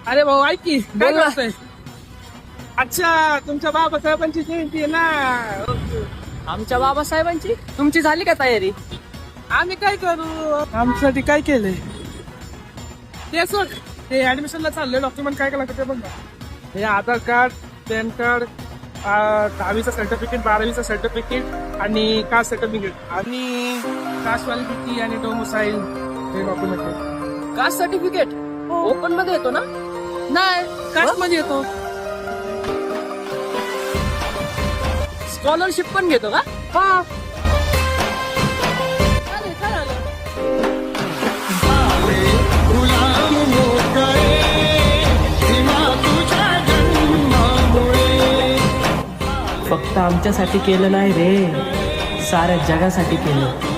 अरे भाऊ ऐक की काय बोल ना. करतोय? अच्छा तुमच्या बाबासाहेबांची जयंती आहे ना. आमच्या बाबासाहेबांची तुमची झाली का तयारी? आम्ही काय करू आमच्यासाठी काय केलंय ते सोड. ते ऍडमिशनला चाललंय डॉक्युमेंट काय काय लागतं ते बघ ना. हे आधार कार्ड, पॅन कार्ड, 10वीचं सर्टिफिकेट, 12वीचं सर्टिफिकेट आणि कास्ट सर्टिफिकेट आणि कास्ट व्हॅलिडिटी आणि डोमोसाईल हे डॉक्युमेंट आहे. कास्ट सर्टिफिकेट ओपन मध्ये येतो ना? नाही कास्ट मध्ये येतो. स्कॉलरशिप पण घेतो का? हा चालेल, काय झालं? फक्त आमच्यासाठी केलं नाही रे, साऱ्या जगासाठी केलं.